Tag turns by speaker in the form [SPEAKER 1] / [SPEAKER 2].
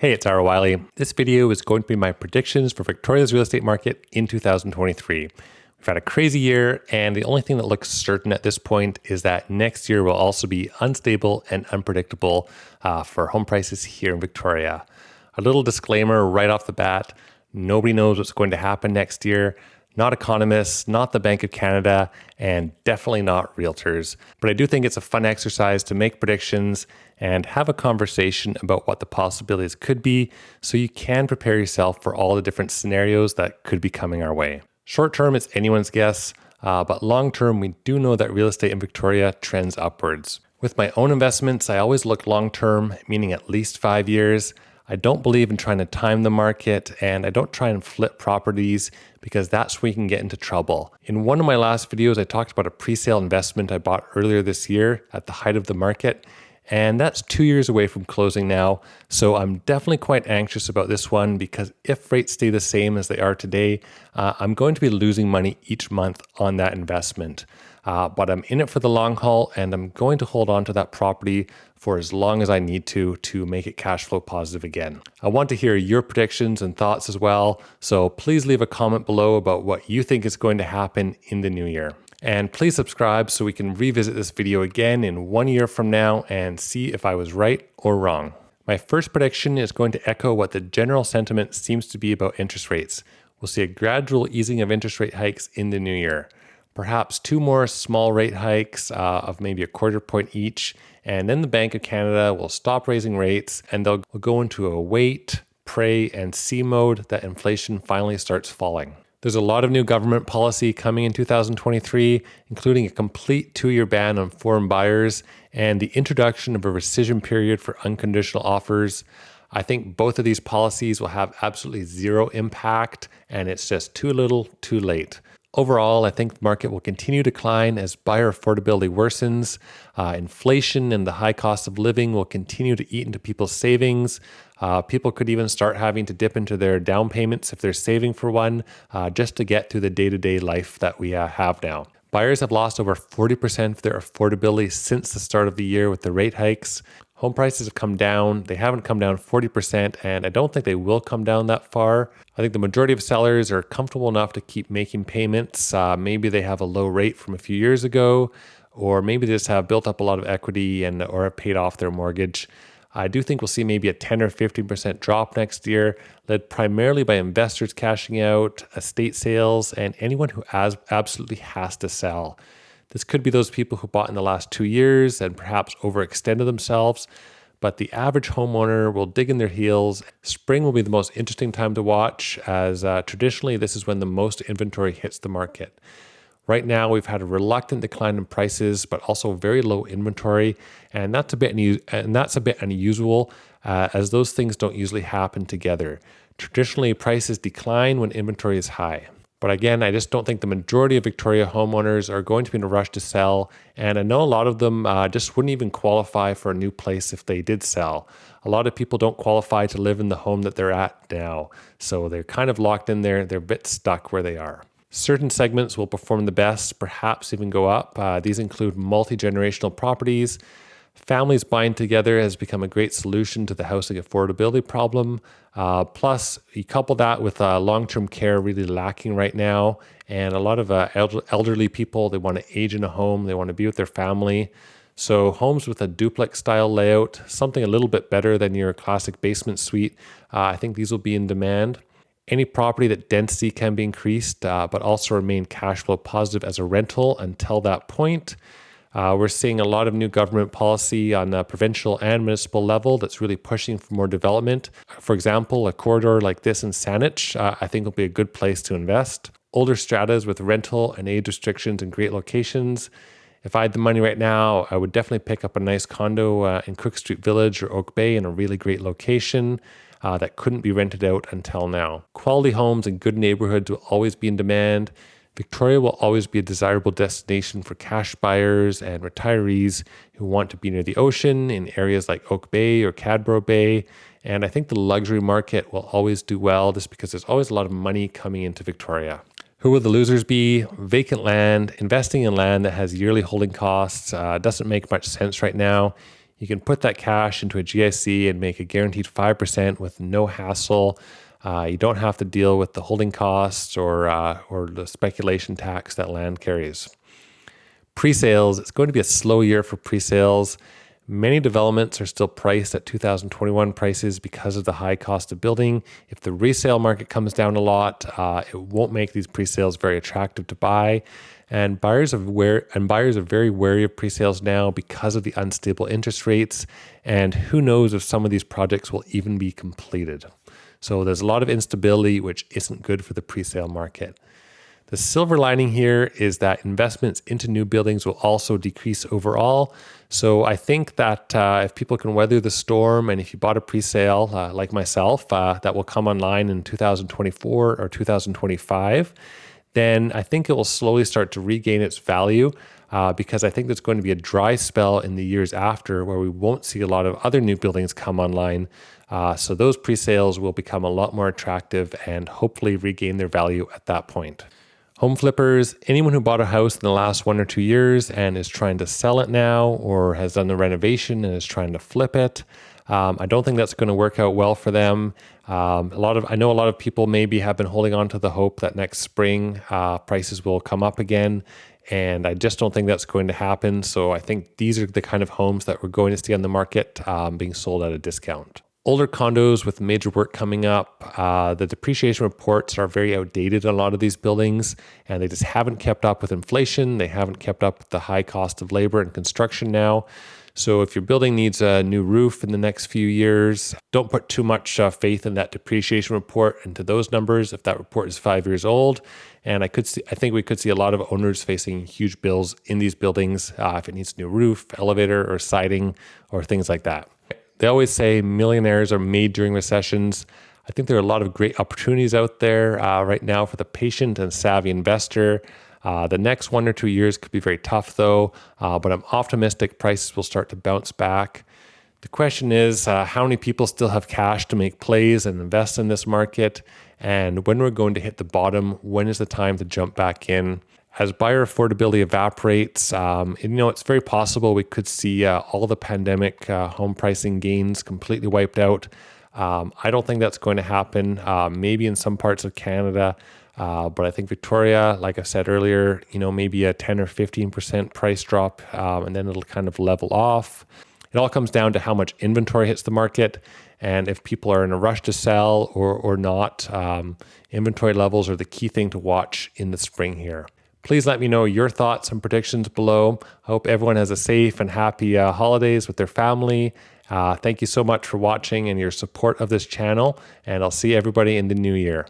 [SPEAKER 1] Hey, it's Ara Wiley. This video is going to be my predictions for Victoria's real estate market in 2023. We've had a crazy year, and the only thing that looks certain at this point is that next year will also be unstable and unpredictable for home prices here in Victoria. A little disclaimer right off the bat, nobody knows what's going to happen next year. Not economists, not the Bank of Canada, and definitely not realtors. But I do think it's a fun exercise to make predictions and have a conversation about what the possibilities could be so you can prepare yourself for all the different scenarios that could be coming our way. Short term, it's anyone's guess, but long term, we do know that real estate in Victoria trends upwards. With my own investments, I always look long term, meaning at least 5 years. I don't believe in trying to time the market, and I don't try and flip properties because that's where you can get into trouble. In one of my last videos, I talked about a pre-sale investment I bought earlier this year at the height of the market, and that's 2 years away from closing now. So I'm definitely quite anxious about this one because if rates stay the same as they are today, I'm going to be losing money each month on that investment. But I'm in it for the long haul, and I'm going to hold on to that property for as long as I need to make it cash flow positive again. I want to hear your predictions and thoughts as well, so please leave a comment below about what you think is going to happen in the new year. And please subscribe so we can revisit this video again in 1 year from now and see if I was right or wrong. My first prediction is going to echo what the general sentiment seems to be about interest rates. We'll see a gradual easing of interest rate hikes in the new year. Perhaps 2 more small rate hikes of maybe 1/4 point each, and then the Bank of Canada will stop raising rates and they'll go into a wait, pray, and see mode that inflation finally starts falling. There's a lot of new government policy coming in 2023, including a complete 2-year ban on foreign buyers and the introduction of a rescission period for unconditional offers. I think both of these policies will have absolutely zero impact, and it's just too little, too late. Overall, I think the market will continue to decline as buyer affordability worsens. Inflation and the high cost of living will continue to eat into people's savings. People could even start having to dip into their down payments if they're saving for one, just to get through the day-to-day life that we have now. Buyers have lost over 40% of their affordability since the start of the year with the rate hikes. Home prices have come down. They haven't come down 40%, and I don't think they will come down that far. I think the majority of sellers are comfortable enough to keep making payments. Maybe they have a low rate from a few years ago, or maybe they just have built up a lot of equity or have paid off their mortgage. I do think we'll see maybe a 10 or 15% drop next year, led primarily by investors cashing out, estate sales, and anyone who absolutely has to sell. This could be those people who bought in the last 2 years and perhaps overextended themselves, but the average homeowner will dig in their heels. Spring will be the most interesting time to watch, as traditionally this is when the most inventory hits the market. Right now, we've had a reluctant decline in prices, but also very low inventory, and that's a bit unusual, as those things don't usually happen together. Traditionally, prices decline when inventory is high. But again, I just don't think the majority of Victoria homeowners are going to be in a rush to sell, and I know a lot of them just wouldn't even qualify for a new place if they did sell. A lot of people don't qualify to live in the home that they're at now, so they're kind of locked in there. They're a bit stuck where they are. Certain segments will perform the best, perhaps even go up. These include multi-generational properties. Families buying together has become a great solution to the housing affordability problem. Plus, you couple that with long-term care really lacking right now, and a lot of elderly people, they want to age in a home, they want to be with their family. So homes with a duplex-style layout, something a little bit better than your classic basement suite, I think these will be in demand. Any property that density can be increased, but also remain cash flow positive as a rental until that point. We're seeing a lot of new government policy on the provincial and municipal level that's really pushing for more development. For example, a corridor like this in Saanich, I think will be a good place to invest. Older stratas with rental and age restrictions in great locations. If I had the money right now, I would definitely pick up a nice condo in Cook Street Village or Oak Bay in a really great location that couldn't be rented out until now. Quality homes in good neighborhoods will always be in demand. Victoria will always be a desirable destination for cash buyers and retirees who want to be near the ocean in areas like Oak Bay or Cadborough Bay. And I think the luxury market will always do well just because there's always a lot of money coming into Victoria. Who will the losers be? Vacant land. Investing in land that has yearly holding costs doesn't make much sense right now. You can put that cash into a GIC and make a guaranteed 5% with no hassle. You don't have to deal with the holding costs or the speculation tax that land carries. Pre-sales, it's going to be a slow year for pre-sales. Many developments are still priced at 2021 prices because of the high cost of building. If the resale market comes down a lot, it won't make these pre-sales very attractive to buy. And buyers are very wary of pre-sales now because of the unstable interest rates. And who knows if some of these projects will even be completed. So there's a lot of instability, which isn't good for the pre-sale market. The silver lining here is that investments into new buildings will also decrease overall. So I think that if people can weather the storm, and if you bought a pre-sale like myself that will come online in 2024 or 2025, then I think it will slowly start to regain its value because I think there's going to be a dry spell in the years after where we won't see a lot of other new buildings come online. So those pre-sales will become a lot more attractive and hopefully regain their value at that point. Home flippers, anyone who bought a house in the last 1 or 2 years and is trying to sell it now or has done the renovation and is trying to flip it, I don't think that's going to work out well for them. I know a lot of people maybe have been holding on to the hope that next spring prices will come up again, and I just don't think that's going to happen. So I think these are the kind of homes that we're going to see on the market being sold at a discount. Older condos with major work coming up, the depreciation reports are very outdated on a lot of these buildings, and they just haven't kept up with inflation. They haven't kept up with the high cost of labor and construction now. So if your building needs a new roof in the next few years, don't put too much faith in that depreciation report into those numbers if that report is 5 years old. And I think we could see a lot of owners facing huge bills in these buildings if it needs a new roof, elevator, or siding, or things like that. They always say millionaires are made during recessions. I think there are a lot of great opportunities out there right now for the patient and savvy investor. The next 1 or 2 years could be very tough though, but I'm optimistic prices will start to bounce back. The question is, how many people still have cash to make plays and invest in this market? And when we're going to hit the bottom, when is the time to jump back in? As buyer affordability evaporates, it's very possible we could see all the pandemic home pricing gains completely wiped out. I don't think that's going to happen. Maybe in some parts of Canada, but I think Victoria, like I said earlier, maybe a 10 or 15% price drop, and then it'll kind of level off. It all comes down to how much inventory hits the market, and if people are in a rush to sell or not. Inventory levels are the key thing to watch in the spring here. Please let me know your thoughts and predictions below. I hope everyone has a safe and happy holidays with their family. Thank you so much for watching and your support of this channel, and I'll see everybody in the new year.